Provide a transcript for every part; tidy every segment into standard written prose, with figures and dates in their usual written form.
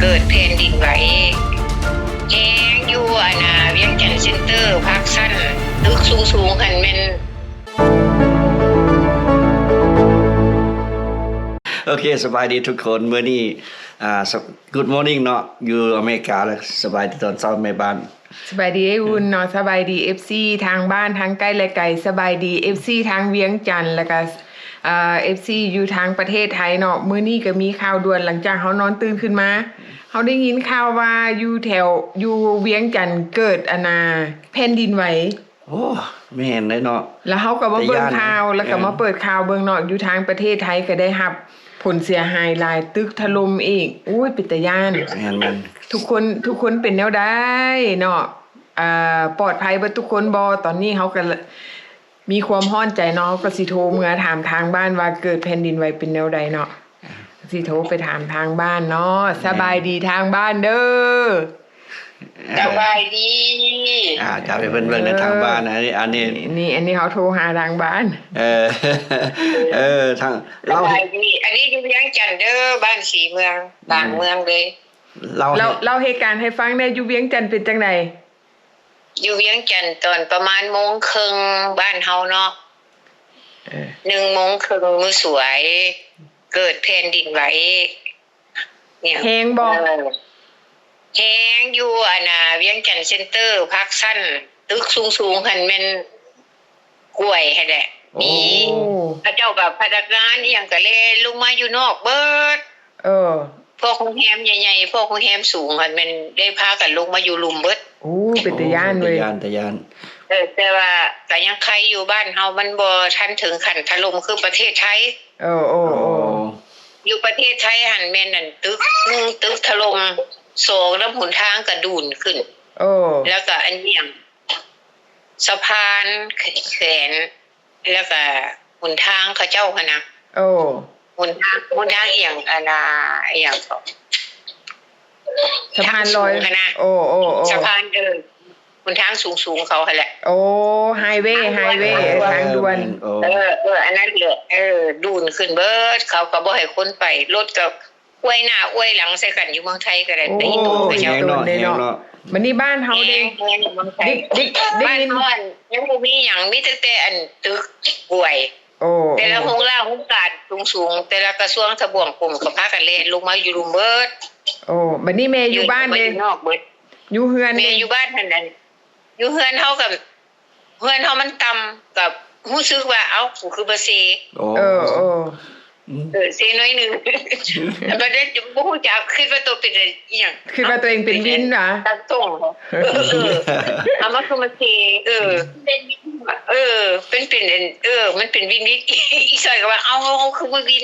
เกิดแผ่นดินไหวแห้งอยู่เวียงจันทน์เซ็นเตอร์ภาคสั้นตึกสูงหันแม่นโอเคสบายดีทุกคนเมื่อนี้Good morning เนาะอยู่อเมริกาแล้วสบายดีตอนเช้าแม่บ้านสบายดีไอ้อุ่นเนาะสบายดี FC ทางบ้านทางใกล้และไกลสบายดี FC ทางเวียงจันทน์แล้วก็FC อยู่ทางประเทศไทยเนาะมื้อนี้ก็มีข่าวด่วนหลังจากเฮานอนตื่นขึ้นมาเฮาได้ยินข่าวว่าอยู่เวียงจันทน์เกิดแผ่นดินไหวโอ้แม่นเลยเนาะแล้วเฮาก็มาเบิ่งข่าวแล้วก็มาเปิดข่าวเบิ่งเนาะอยู่ทางประเทศไทยก็ได้รับผลเสียหายหลายตึกถล่มอีกอุ้ยเป็นตาย้านแม่นทุกคนเป็นแนวใดเนาะปลอดภัยเบิดทุกคนบ่ตอนนี้เฮาก็มีความร้อนใจเนาะก็สิโทรเมื่อถามทางบ้านว่าเกิดแผ่นดินไหวเป็นแนวใดเนาะสิโทรไปถามทางบ้านเนาะสบายดีทางบ้านเด้อสบายดีจะไปเบิ่งในทางบ้านนะอันนี้เฮาโทรหาทางบ้านทางสบายดีอันนี้อยู่เวียงจันทน์เด้อบ้านสีเมืองต่างเมืองเลยเราเหตุการณ์ให้ฟังได้อยู่เวียงจันทน์เป็นจังได๋อยู่เวียงจันทน์ตอนประมาณโมงครึ่งบ้านเฮาเนาะ1 โมงครึ่งมื้อสวยเกิดแผ่นดินไหวเนี่ยแฮงบ่แห้งอยู่เวียงจันทน์เซ็นเตอร์ภาคสั้นตึกสูงหันแม่นกล้วยให้แหละมีพระเจ้ากับพนักงานอีหยังก็แลลงมาอยู่นอกเบิดพวกโรงแรมใหญ่ๆพวกโรงแรมสูงหันแม่นได้พากันลงมาอยู่ลุมเบิดโอ้เป็นตาย้านเว้ยตาย้านแต่ว่าก็ยังใครอยู่บ้านเฮามันบ่ทันถึงขั้นถล่มคือประเทศไทยอยู่ประเทศไทยหันแม่นนั่นตึกถล่มโศกแล้วหนทางกระดูนขึ้นแล้วก็อันเนี้ยสะพานแขนแล้วก็หนทางเขาเจ้าคณะหนทางเอียงเอียงสะพานลอยคณะสะพานหนทางสูงเขาหั่นแหละไฮเวย์ทางด่วนอันนั้นดูนขึ้นเบิดเขาก็บ่ให้คนไปรถก็อวยหน้าอวยหลังใส่กันอยู่เมืองไทยก็ได้แต่อีตัวก็ยังเนาะมันนี่บ้านเฮาเด้บ้านเฮายังบ่มีหยังมีแต่อันตึกป่วยแต่ละโรงล่าโรงการสูงแต่ละกระทรวงทบวงกรมก็พากันเล่นลงมาอยู่รุมเบิดบัดนี้แม่อยู่บ้านเด้นอกเบิดอยู่เฮือนแม่อยู่บ้านนั่นอยู่เฮือนเฮากับเฮือนเฮามันต่ำกับรู้สึกว่าเอ้ากูคือบ่เซเซน้อยนึงบ่ได้บ่ฮู้จักคิดว่าตัวเป็นอีหยังคิดว่าตัวเองเป็นวินนะตัดตรงเอามาคือมาเซเป็นวินเป็นมันเป็นวินอีซอยก็ว่าเอาคือบ่วิน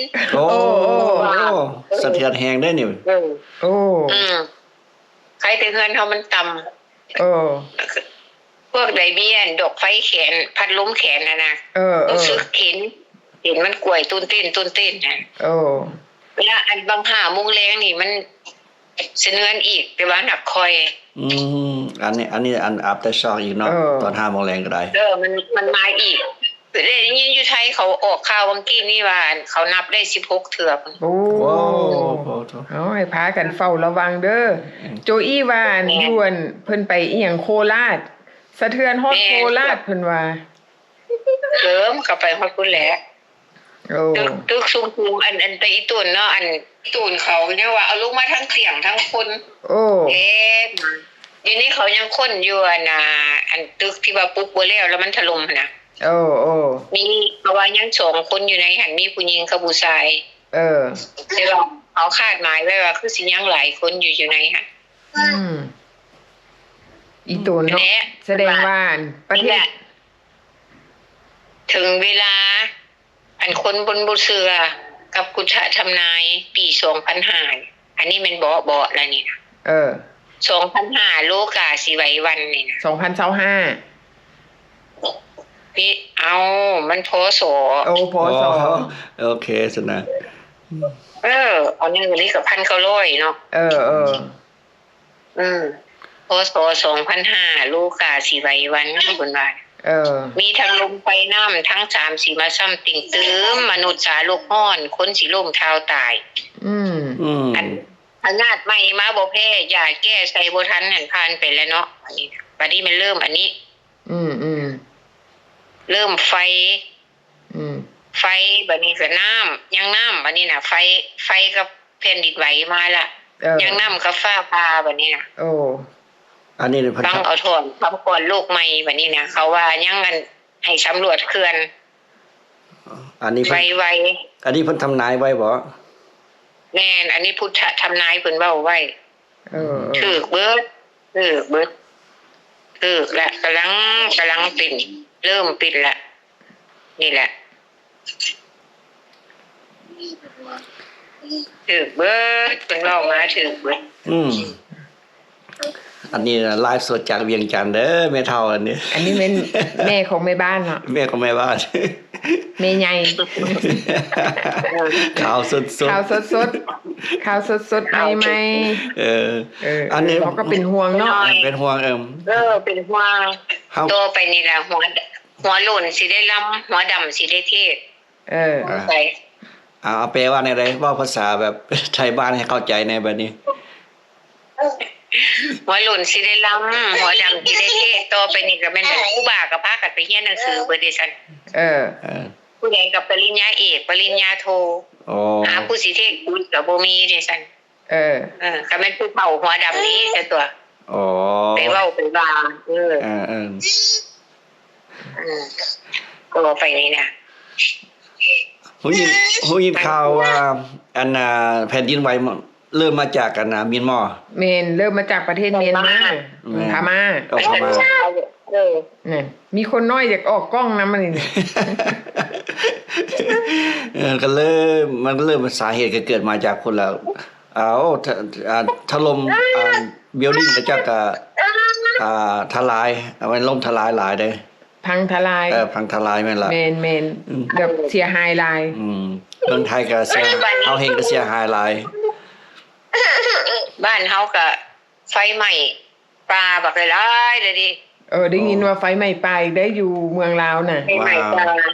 สะเทือนแฮงได้นี่ใครแต่เฮือนเฮามันต่ำพวกไดเบียนดอกไฟแขนพัดลมแขนนะรู้สึกเห็นมันกล้วยต้นเต้นนะแล้วอันบาง5 โมงแลงนี่มันเสนือนอีกแต่ว่าหนักคอยอันนี้อัพแต่ช็อกอีกเนาะตอน5 โมงแลงก็ได้มันมาอีกได้ยินอยู่ไทยเขาออกข่าวบางกี้นี่ว่าเขานับได้16 เทื่อเอาให้พากันเฝ้าระวังเด้อโจอี้ว่าด่วนเพิ่นไปอีหยังโคราชสะเทือนฮอดโคราชเพิ่นว่าก็ไปฮอดพุ่นแหละตึกสูงๆอันไปอีตุ่นเนาะอันตุ่นเขาเนี่ยว่าเอาลงมาทั้งเสียงทั้งคนเดี๋ยวนี้เขายังคนอยู่อันตึกที่ว่าปุ๊บบ่แล้วมันถล่มนะมีเพราะว่ายัง2 คนอยู่ในหันมีผู้หญิงกับผู้ชายแต่ว่าเขาคาดหมายไว้ว่าคือสิยังหลายคนอยู่ในหั่นอีตุ่นเนาะแสดงว่าประเทศถึงเวลาอันคนบนบุเสือกับกุชะทำนายปี2005อันนี้มันบ่แล้วนี่นะ2005โลกาสิไหววันนี่นะ2025พี่มันพศพศโอเคสนะอันนี้นี่กับ1,900เนาะพศ2005โลกาสิไหววันเพิ่นว่ามีทั้งลมไฟน้ำทั้ง3สีมาซ้ำติ่งตื้มมนุษย์สาโลกฮ้อนคนสิล่มเท้าตายอัน พญาติใหม่มาบ่แพ้ยาแก้ใส่บ่ทันนั่นผ่านไปแล้วเนาะอันนี้บัดนี้มันเริ่มอันนี้ อืม เริ่มไฟ อืม ไฟบัดนี้ก็น้ำยังน้ำบัดนี้น่ะ ไฟกับแผ่นดินไหวมาละยังน้ำกับฟ้าผ่าบัดนี้น่ะ โอ้ อันนี้เนี่ยเพิ่น ต้องเอาถอนทำก่อนโลกใหม่บัดนี้น่ะเขาว่ายังกันให้สำรวจเขื่อน อันนี้ ไว เพิ่นอันนี้เพิ่นทำนายไว้บ่ ๆแน่นอันนี้พุทธทำนายเพิ่นเว้าไว้ เออ ถูกเบิดถูกและกำลังปิ่นเริ่มปิ่นละนี่แหละถูกเบิดเป็นเล่ามาถูกเบิด อันนี้ไลฟ์สดจากเวียงจันทน์เด้อแม่เฒ่าอันนี้ อันนี้เป็นแม่ของแม่บ้านเนาะ แม่ของแม่บ้าน แม่ใหญ่ ข่าวสด ข่าวสดข่าวสดใหม่ เออ ๆ อันนี้ เขาก็เป็นห่วงเนาะ เป็นห่วงเป็นห่วง เฮา โตไปนี่ล่ะหัวหล่นสิได้ล้ำหัวดำสิได้เทศ เออ ไป เอาแปลว่าในไรว่าภาษาแบบไทยบ้านให้เข้าใจในแบบนี้ หัวหล่นสิได้ล้ำหัวดำสิได้เทศโตไปนี่ก็แม่นแบบครูบากับพากันไปเรียนหนังสือเบิดเดะซั่น เออ ผู้ใดกับปริญญาเอกปริญญาโท โอ้ หาผู้สิเทศคุณกับบ่มีเดะซั่น เออ ก็แม่นผู้เฒ่าหัวดำนี้แต่ตัว โอ้ ไปเว้าไปว่าเออก็ไปนี่นะ หูยินข่าวว่าอันแผ่นดินไหวเริ่มมาจากกันเมียนมา เมนเริ่มมาจากประเทศเมียนมาพม่า เอาเข้ามา เนี่ยมีคนน้อยอยากออกกล้องนะมันนี่ ก็เริ่มสาเหตุก็เกิดมาจากคนแล้วถล่มบิลดิ้งก็จักทลายมันล่มทลายหลายเด้ พังทลาย พังทลายแม่นล่ะ เมนแบบเสียหายหลาย เมืองไทยก็เสียเฮาเฮงก็เสียหายหลาย บ้านเฮาก็ไฟไหม้ปลาบักหลายเลยดิ ได้ยินว่าไฟไหม้ป่าอีกได้อยู่เมืองลาวน่ะ ไฟไหม้ปลาแล้ว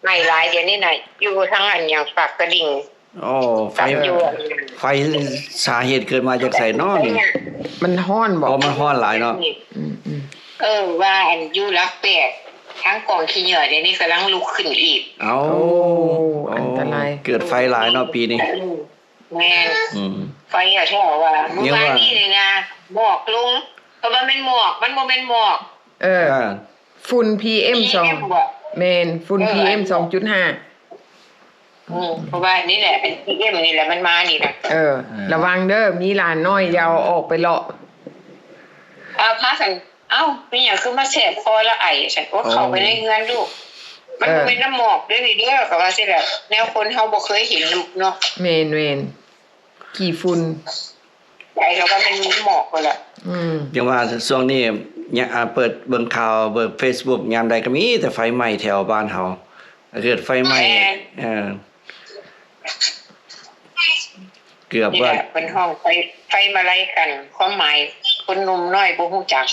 ไหม้หลายเดี๋ยวนี้น่ะอยู่ทั้งอันอย่างปากกระดิ่ง โอ้ไฟสาเหตุเกิดมาจากไสเนาะนี่ มันฮ้อนบ่ มันร้อนหลายเนาะ ว่าอันอยู่รักแปดทั้งกองขี้เหงื่อเดี๋ยวนี้กำลังลุกขึ้นอีก อันตราย เกิดไฟหลายเนาะปีนี้ แม่นไฟอะที่บอกว่าเมื่อวานนี้เลยนะหมอกลงเพราะว่ามันหมอกมันโมเมนหมอก ฝุ่น PM 2เมนฝุ่น PM 2.5 เพราะว่านี่แหละเป็น PM นี่แหละมันมานี่นะ ระวังเด้อมีหลานน้อยอยาวออกไปเลาะพากันเป็นอย่างคือมาแสบคอละไอฉันว่าเข้าไปในเงินลูกมันเป็นน้ำหมอกด้วยนี่เด้อก็ว่าสิแหละแนวคนเฮาบ่เคยเห็นเนาะเมนกี่ฝุ่นใหญ่ก็ว่ามันมีหมอกเลยล่ะอย่างว่าช่วงนี้เนี่ยเปิดเบิ่งข่าวเบิ่ง Facebook ยามใดก็มีแต่ไฟไหม้แถวบ้านเฮาเกิดไฟไหม้เกือบว่าเป็นห้องไฟมาไล่กันความหมายคนหนุ่มน้อยบ่ฮู้จัก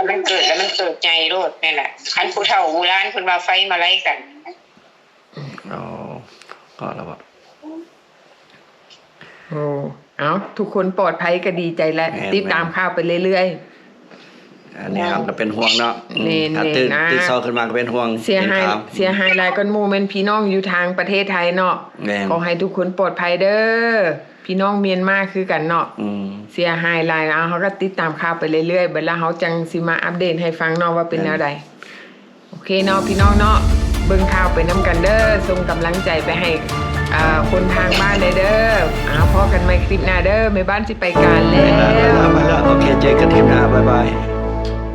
มันเกิดแล้วมันเกิดใจโลดนี่แหละคันผู้เฒ่าโบราณเพิ่นว่าไฟมาไล่กันก็แล้วบ่ทุกคนปลอดภัยก็ดีใจแล้วติดตามข่าวไปเรื่อยๆอันนี้ครับก็เป็นห่วงเนาะตื่นเช้าขึ้นมาก็เป็นห่วงเสียหายหลายกันหมู่แม่นพี่น้องอยู่ทางประเทศไทยเนาะขอให้ทุกคนปลอดภัยเด้อพี่น้องเมียนมาคือกันเนาะเสียหายหลายเฮาก็ติดตามข่าวไปเรื่อยๆบัดแล้วเฮาจังสิมาอัปเดตให้ฟังเนาะว่าเป็นแนวใดโอเคเนาะพี่น้องเนาะเบิ่งข่าวไปนํกันเด้อส่งกำลังใจไปให้คนทางบ้านเลยเด้อพอกันใหม่คลิปหน้าเด้อแม่บ้านสิไปการแล้วโอเคเจอกันคลิปหน้าบ๊ายบาย